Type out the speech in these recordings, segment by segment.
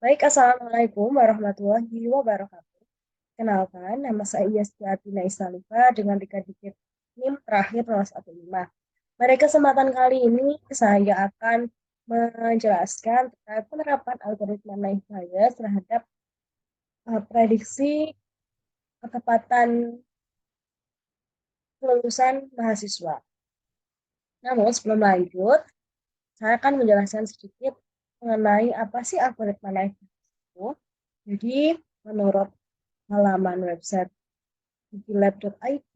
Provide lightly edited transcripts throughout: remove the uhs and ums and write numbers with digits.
Baik, Assalamualaikum warahmatullahi wabarakatuh. Kenalkan, nama saya Yastina Isalifa dengan tiga-digit NIM terakhir 015. Pada kesempatan kali ini, saya akan menjelaskan terkait penerapan algoritma naive Bayes terhadap prediksi ketepatan kelulusan mahasiswa. Namun, sebelum lanjut, saya akan menjelaskan sedikit mengenai apa sih algoritma naive itu. Jadi, menurut halaman website wikilab.id,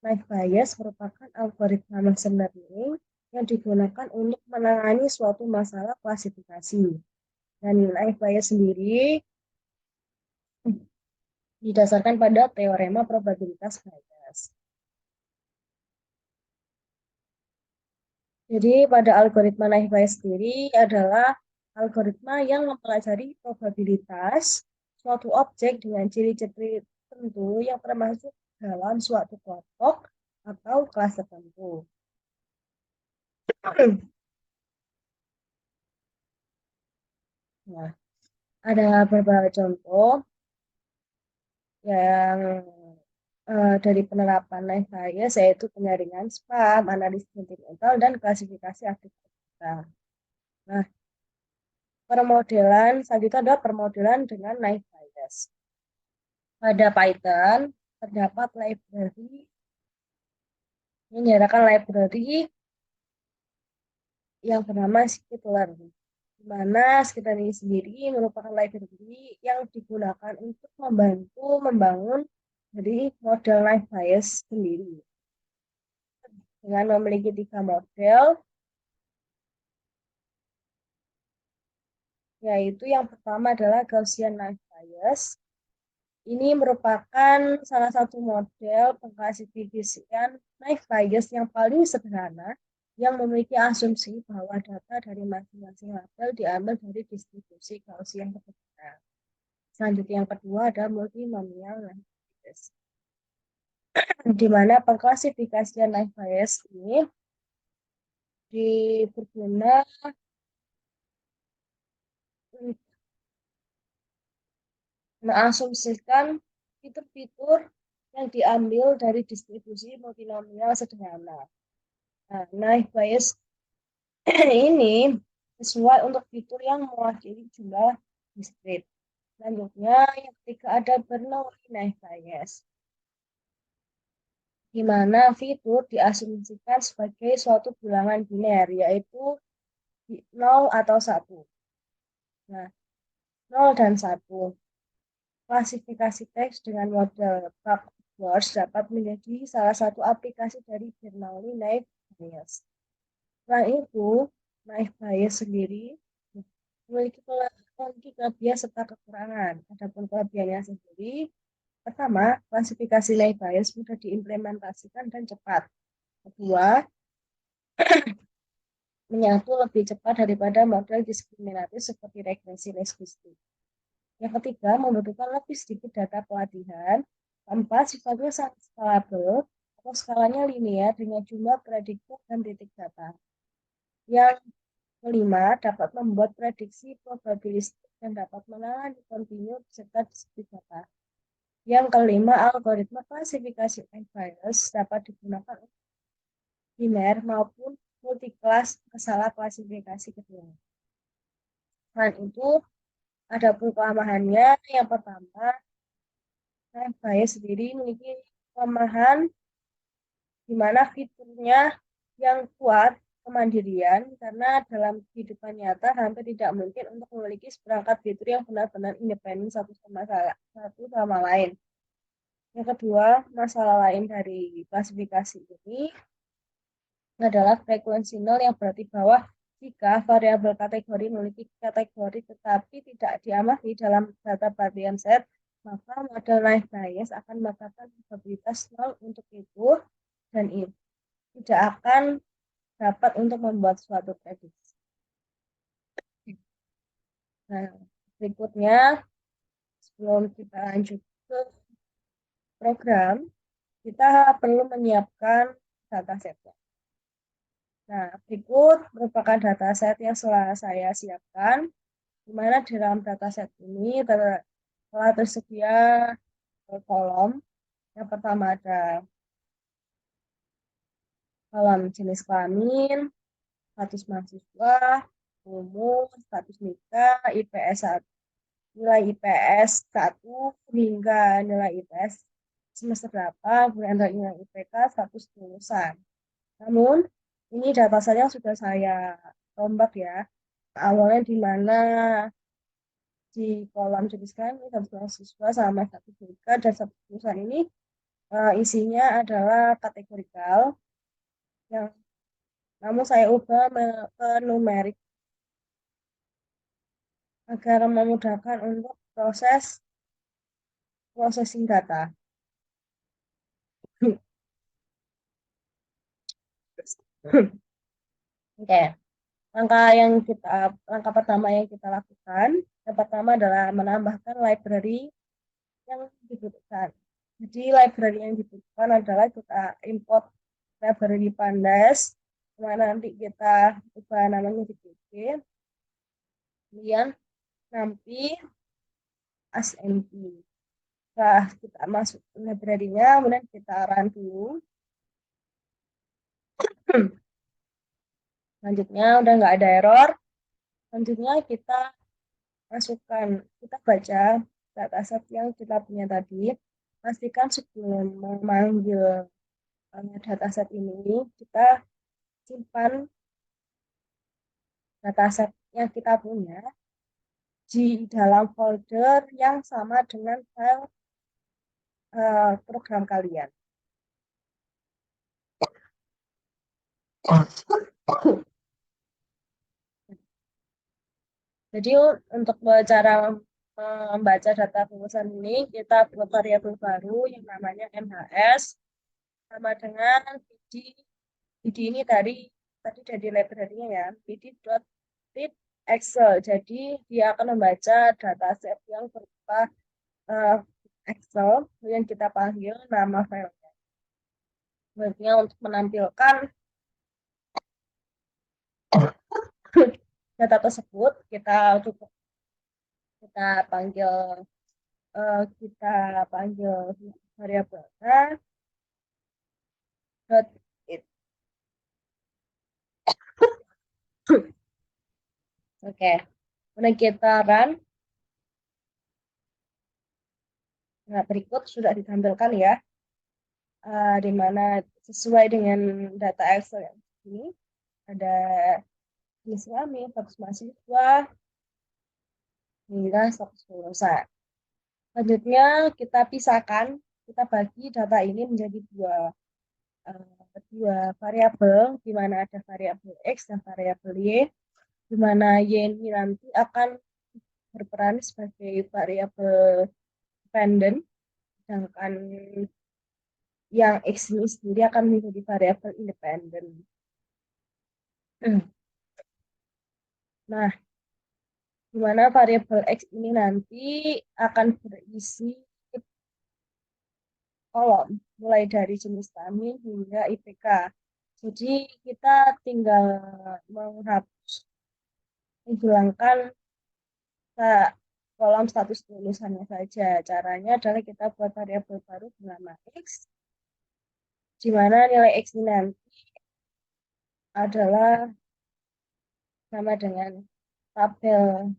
naive Bayes merupakan algoritma machine learning yang digunakan untuk menangani suatu masalah klasifikasi. Dan naive Bayes sendiri didasarkan pada teorema probabilitas Bayes. Jadi pada algoritma naive Bayes sendiri adalah algoritma yang mempelajari probabilitas suatu objek dengan ciri-ciri tertentu yang termasuk dalam suatu kelompok atau kelas tertentu. Nah, ada beberapa contoh yang dari penerapan naive Bayes, yaitu penyaringan spam, analisis sentimental, dan klasifikasi aktivitas. Nah, permodelan selanjutnya adalah permodelan dengan naive Bayes. Pada Python terdapat library menyediakan library yang bernama scikit-learn, di mana scikit-learn ini sendiri merupakan library yang digunakan untuk membantu membangun dari model naive Bayes sendiri. Dengan memiliki 3 model, yaitu yang pertama adalah Gaussian naive Bayes. Ini merupakan salah satu model pengklasifikasian naive Bayes yang paling sederhana, yang memiliki asumsi bahwa data dari masing-masing label diambil dari distribusi Gaussian tertentu. Selanjutnya yang kedua ada multinomial naive Bayes, di mana pengklasifikasian naive Bayes ini berguna mengasumsikan fitur-fitur yang diambil dari distribusi multinomial sederhana. Nah, naive Bayes ini sesuai untuk fitur yang mewakili jumlah diskrit. Selanjutnya, yang ketiga ada Bernoulli naive Bayes, di mana fitur diasumsikan sebagai suatu bilangan biner, yaitu 0 atau 1. Nah, 0 dan 1. Klasifikasi teks dengan model Bug-Wars dapat menjadi salah satu aplikasi dari Bernoulli naive Bayes. Selain itu, naive Bayes sendiri memiliki kelebihan serta kekurangan. Adapun kelebihannya sendiri, pertama, klasifikasi naive Bayes mudah diimplementasikan dan cepat. Kedua, menyatu lebih cepat daripada model diskriminatif seperti regresi linguistik. Yang ketiga, membutuhkan lebih sedikit data pelatihan. Keempat, sifatnya sangat scalable atau skalanya linear dengan jumlah prediktor dan titik data. Yang kelima, dapat membuat prediksi probabilistik dan dapat menangani kontinu serta diskrit data. Yang kelima, algoritma klasifikasi naive Bayes dapat digunakan untuk biner maupun multi-kelas masalah klasifikasi kedua. Selain itu, ada pun kelemahannya. Yang pertama, naive Bayes sendiri memiliki kelemahan di mana fiturnya yang kuat kemandirian, karena dalam kehidupan nyata hampir tidak mungkin untuk memiliki seperangkat fitur yang benar-benar independen satu sama lain. Yang kedua, masalah lain dari klasifikasi ini adalah frekuensi nol, yang berarti bahwa jika variabel kategori memiliki kategori tetapi tidak diamati dalam data bagian set, maka model naive Bayes akan mendapatkan probabilitas nol untuk itu, dan itu tidak akan dapat untuk membuat suatu prediksi. Nah, berikutnya, sebelum kita lanjut ke program, kita perlu menyiapkan datasetnya. Nah, berikut merupakan dataset yang telah saya siapkan. di mana di dalam dataset ini telah tersedia kolom. Yang pertama ada kolom jenis kelamin, status mahasiswa, umur, status nikah, IPS 1, nilai IPS 1 hingga nilai IPS semester berapa, kemudian ada nilai IPK, status kelulusan. Namun, ini datasetnya sudah saya rombak ya. Awalnya di mana di kolom jenis kelamin, status mahasiswa sama status nikah dan status kelulusan ini isinya adalah kategorikal yang namun saya ubah ke numerik agar memudahkan untuk processing data. Oke, langkah pertama yang kita lakukan, yang pertama adalah menambahkan library yang dibutuhkan. Jadi library yang dibutuhkan adalah kita import library Pandas, mana nanti kita ubah namanya di PP, kemudian nanti ASMP. Nah, kita masuk ke library-nya, kemudian kita run dulu. Selanjutnya udah nggak ada error. Selanjutnya kita masukkan, kita baca dataset yang kita punya tadi. Pastikan sebelum memanggil dataset ini, kita simpan dataset yang kita punya di dalam folder yang sama dengan file program kalian. Jadi untuk cara membaca data kelulusan ini, kita buat variabel baru yang namanya MHS sama dengan PD. PD ini tadi dari library-nya ya, pd.read Excel. Jadi dia akan membaca dataset yang berupa Excel yang kita panggil nama filenya. Sebenarnya untuk menampilkan data tersebut kita panggil variabelnya .it. Oke, kemudian kita run. Nah, berikut sudah ditampilkan ya, di mana sesuai dengan data Excel yang ini ada jenis kelamin, status mahasiswa, hingga status kelulusan. Selanjutnya kita pisahkan, kita bagi data ini menjadi dua variabel, di mana ada variabel X dan variabel Y, di mana Y ini nanti akan berperan sebagai variabel dependent, sedangkan yang X ini sendiri akan menjadi variabel independen. Nah, di mana variabel X ini nanti akan berisi kolom, mulai dari jenis kelamin hingga IPK. Jadi kita tinggal menghilangkan kolom status kelulusannya saja. Caranya adalah kita buat variabel baru bernama X, di mana nilai X ini nanti adalah sama dengan tabel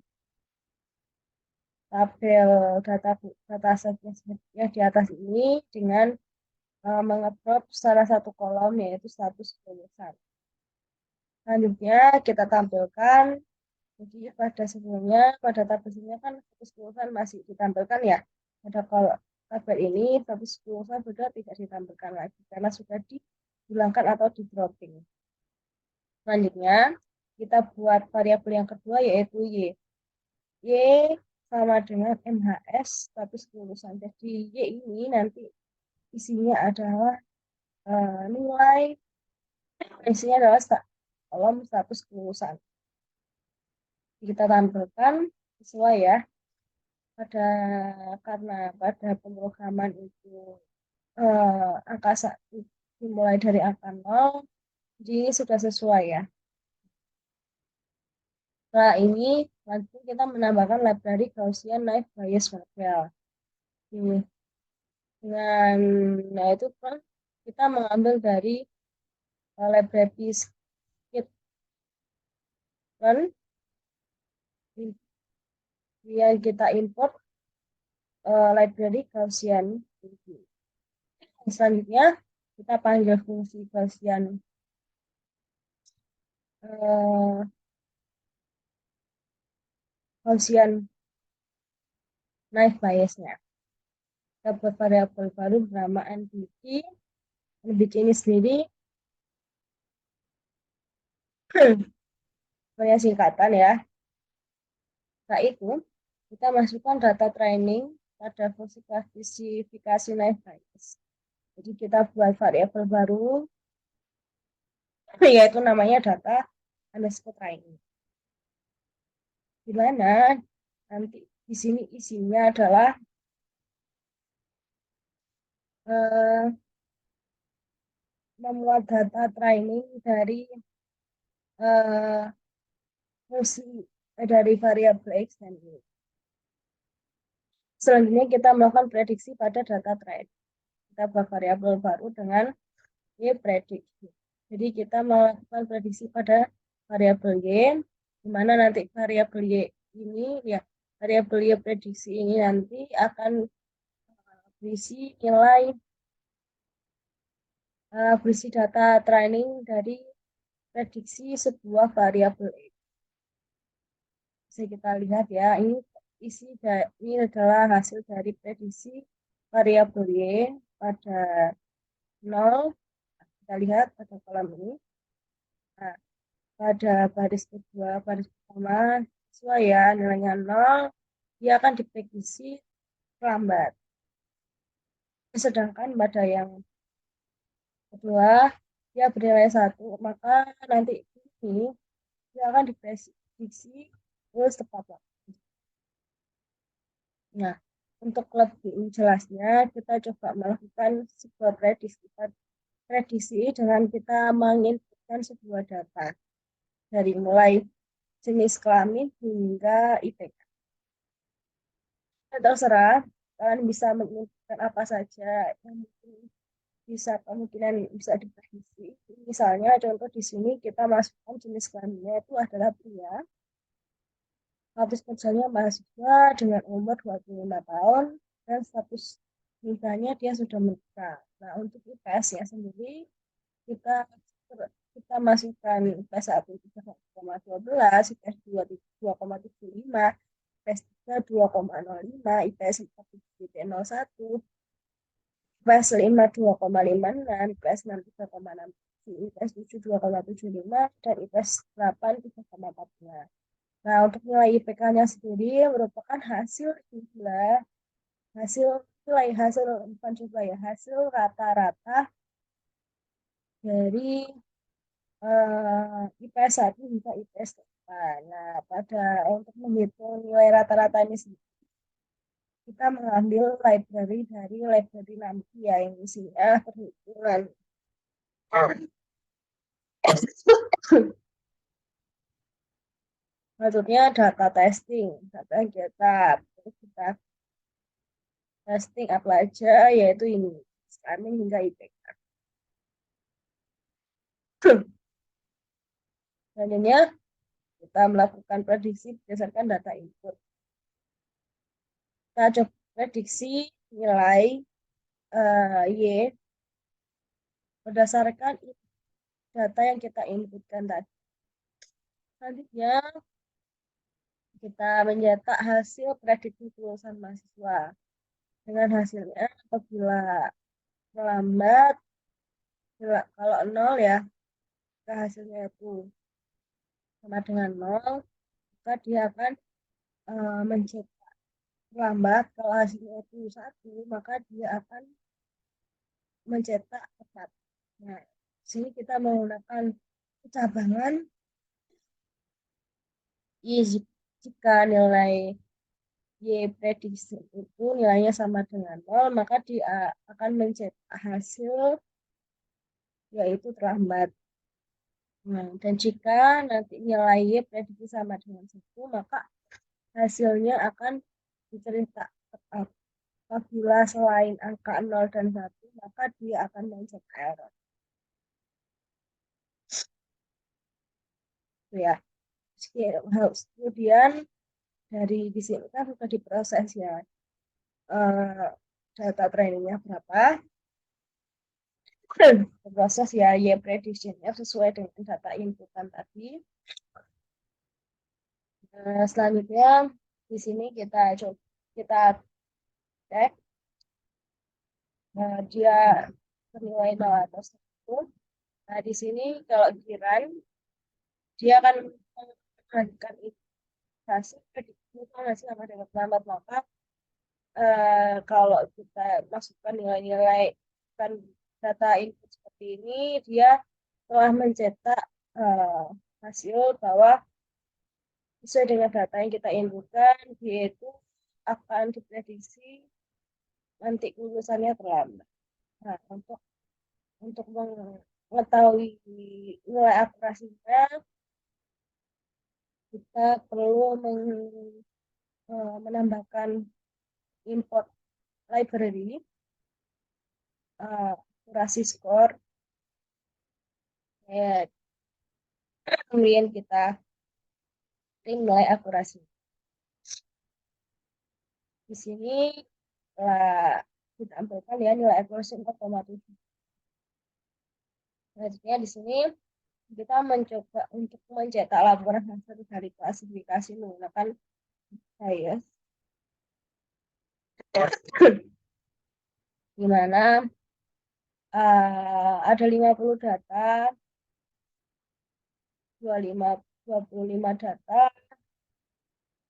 dataset yang di atas ini dengan mengedrop salah satu kolom yaitu status kelulusan. Selanjutnya kita tampilkan, jadi pada tabel sebelumnya kan status kelulusan masih ditampilkan ya. Pada kalau tabel ini status kelulusan sudah tidak ditampilkan lagi karena sudah dihilangkan atau di dropping. Selanjutnya kita buat variabel yang kedua yaitu Y. Y sama dengan MHS status kelulusan. Jadi Y ini nanti isinya adalah isinya adalah kolom status kelulusan. Kita tampilkan sesuai ya. Karena pada pemrograman itu angka dimulai dari angka 0, jadi sudah sesuai ya. Nah, ini Selanjutnya kita menambahkan library Gaussian Naive Bayes model. Dengan, nah itu kan kita mengambil dari library skitlearn yang kita import library Gaussian. Selanjutnya kita panggil fungsi Gaussian naive Bayesnya. Kita buat variabel baru bernama nbg. Nbg ini sendiri punya singkatan ya. Setelah itu kita masukkan data training pada fungsi klasifikasi naive Bayes. Jadi kita buat variabel baru yaitu namanya data underscore training. Di mana nanti di sini isinya adalah memuat data training dari fungsi dari variabel x dan y. Selanjutnya kita melakukan prediksi pada data training. Kita buat variabel baru dengan y prediksi. Jadi kita melakukan prediksi pada variabel y, di mana nanti variabel y ini ya variabel y prediksi ini nanti akan berisi nilai berisi data training dari prediksi sebuah variabel x. Bisa kita lihat ya, ini adalah hasil dari prediksi variabel y pada 0. Kita lihat pada kolom ini. Nah, pada baris kedua, baris pertama, sesuai ya, nilainya 0, dia akan diprediksi lambat. Sedangkan pada yang kedua, dia bernilai 1, maka nanti ini dia akan diprediksi terus tepat waktu. Nah, untuk lebih jelasnya, kita coba melakukan sebuah prediksi dengan kita menginputkan sebuah data dari mulai jenis kelamin hingga IPK. Terserah, kalian bisa menginputkan apa saja yang mungkin kemungkinan bisa diprediksi. Misalnya contoh di sini kita masukkan jenis kelaminnya itu adalah pria. Status kerjanya mahasiswa dengan umur 25 tahun dan status nikahnya dia sudah menikah. Nah, untuk IPS ya sendiri kita masukkan IPS 1 3,12, IPS 2 2,75, IPS 3 2,05, IPS 4 3,01, IPS 5 2,56, IPS 6 3,6, IPS 7 2,75, dan IPS 8 3,14. Nah, untuk nilai IPK-nya sendiri merupakan hasil rata-rata dari IPS 1 hingga IPS 8. Nah, untuk menghitung nilai rata-rata ini sendiri, kita mengambil library dari library nanti ya, yang isinya perhitungan. Maksudnya data testing, data kita testing apa aja, yaitu ini, scanning hingga IPK. Selanjutnya, kita melakukan prediksi berdasarkan data input. Kita coba prediksi nilai Y berdasarkan data yang kita inputkan tadi. Selanjutnya, kita mencetak hasil prediksi kelulusan mahasiswa. Dengan hasilnya, apabila melambat, kalau 0 ya, hasilnya itu sama dengan 0, maka dia akan mencetak lambat. Kalau hasilnya itu 1, maka dia akan mencetak tepat. Nah, di sini kita menggunakan cabangan jika nilai Y prediksi itu nilainya sama dengan 0, maka dia akan mencetak hasil yaitu terlambat. Nah, dan jika nanti nilai Y prediksi sama dengan 1, maka hasilnya akan diceritakan. Apabila selain angka 0 dan 1, maka dia akan mencetak error. Itu ya. Kemudian dari di sini kan sudah diproses ya, eh, data trainingnya berapa, proses ya Y prediction-nya sesuai dengan data inputan tadi. Selanjutnya di sini kita coba kita cek dia bernilai 0 atau 1. Nah, di sini kalau giran dia akan mengajukan hasil prediksi hasil sama dengan selamat, maka kalau kita masukkan nilai-nilai kan data input seperti ini, dia telah mencetak uh, hasil bahwa sesuai dengan data yang kita inputkan, yaitu akan diprediksi nanti lulusannya terlambat. Nah, untuk mengetahui nilai akurasinya, kita perlu menambahkan import library akurasi score. Ya, kemudian kita nilai akurasi. Di sini ditampilkan ya nilai akurasi 4,7. Selanjutnya di sini kita mencoba untuk mencetak laporan hasil dari klasifikasi menggunakan bias, di mana ada 50 data, 25 data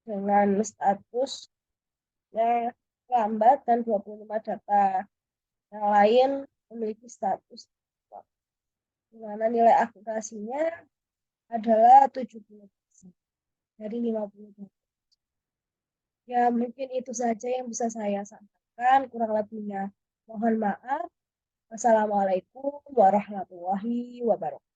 dengan status yang lambat dan 25 data yang lain memiliki status, di mana nilai akurasinya adalah 70% dari 50 data. Ya, mungkin itu saja yang bisa saya sampaikan. Kurang lebihnya mohon maaf. Wassalamualaikum warahmatullahi wabarakatuh.